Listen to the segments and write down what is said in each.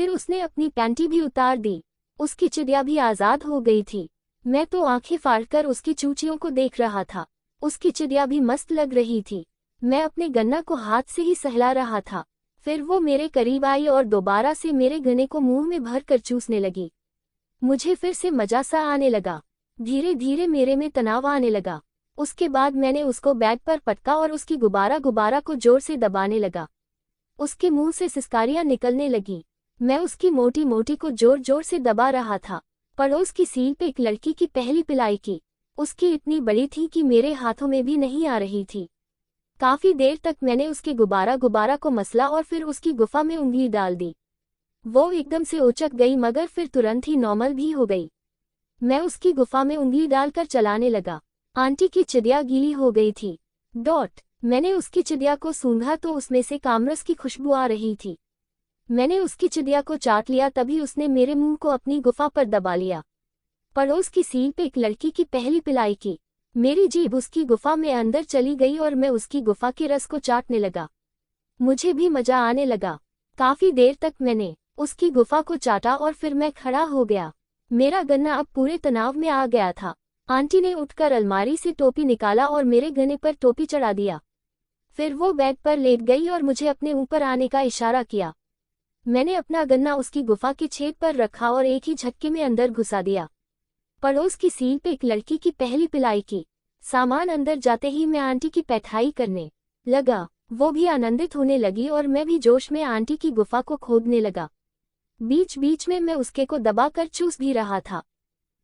फिर उसने अपनी पैंटी भी उतार दी। उसकी चिड़िया भी आज़ाद हो गई थी। मैं तो आंखें फाड़कर उसकी चूचियों को देख रहा था। उसकी चिड़िया भी मस्त लग रही थी। मैं अपने गन्ना को हाथ से ही सहला रहा था। फिर वो मेरे करीब आई और दोबारा से मेरे गन्ने को मुंह में भर कर चूसने लगी। मुझे फिर से मजा सा आने लगा। धीरे धीरे मेरे में तनाव आने लगा। उसके बाद मैंने उसको बेड पर पटका और उसकी गुब्बारा को जोर से दबाने लगा। उसके मुंह से सिसकारियां निकलने लगी। मैं उसकी मोटी मोटी को जोर जोर से दबा रहा था। पड़ोस की सील पे एक लड़की की पहली पिलाई की। उसकी इतनी बड़ी थी कि मेरे हाथों में भी नहीं आ रही थी। काफी देर तक मैंने उसके गुब्बारा को मसला और फिर उसकी गुफा में उंगली डाल दी। वो एकदम से उचक गई मगर फिर तुरंत ही नॉर्मल भी हो गई। मैं उसकी गुफा में उंगली डालकर चलाने लगा। आंटी की चिड़िया गीली हो गई थी। मैंने उसकी चिड़िया को सूंघा तो उसमें से कामरस की खुशबू आ रही थी। मैंने उसकी चिड़िया को चाट लिया, तभी उसने मेरे मुंह को अपनी गुफा पर दबा लिया। पड़ोस की सील पे एक लड़की की पहली पिलाई की। मेरी जीभ उसकी गुफा में अंदर चली गई और मैं उसकी गुफा के रस को चाटने लगा। मुझे भी मजा आने लगा। काफी देर तक मैंने उसकी गुफा को चाटा और फिर मैं खड़ा हो गया। मेरा गन्ना अब पूरे तनाव में आ गया था। आंटी ने उठकर अलमारी से टोपी निकाला और मेरे गन्ने पर टोपी चढ़ा दिया। फिर वो बेड पर लेट गई और मुझे अपने ऊपर आने का इशारा किया। मैंने अपना गन्ना उसकी गुफा के छेद पर रखा और एक ही झटके में अंदर घुसा दिया। पड़ोस की सील पे एक लड़की की पहली पिलाई की। सामान अंदर जाते ही मैं आंटी की पैठाई करने लगा। वो भी आनंदित होने लगी और मैं भी जोश में आंटी की गुफा को खोदने लगा। बीच बीच में मैं उसके को दबाकर चूस भी रहा था।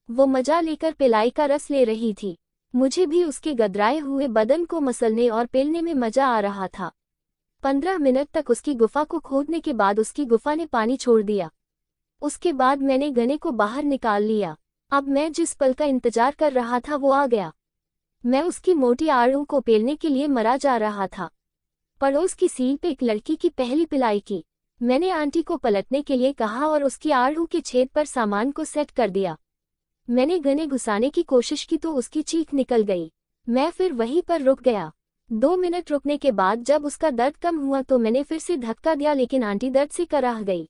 वो मजा लेकर पिलाई का रस ले रही थी। मुझे भी उसके गदराए हुए बदन को मसलने और पेलने में मजा आ रहा था। 15 मिनट तक उसकी गुफा को खोदने के बाद उसकी गुफा ने पानी छोड़ दिया। उसके बाद मैंने गन्ने को बाहर निकाल लिया। अब मैं जिस पल का इंतजार कर रहा था वो आ गया। मैं उसकी मोटी आड़ू को पेलने के लिए मरा जा रहा था। पड़ोस की सील पे एक लड़की की पहली पिलाई की। मैंने आंटी को पलटने के लिए कहा और उसकी आड़ू के छेद पर सामान को सेट कर दिया। मैंने गन्ने घुसाने की कोशिश की तो उसकी चीख निकल गई। मैं फिर वहीं पर रुक गया। 2 मिनट रुकने के बाद जब उसका दर्द कम हुआ तो मैंने फिर से धक्का दिया, लेकिन आंटी दर्द से कराह गई।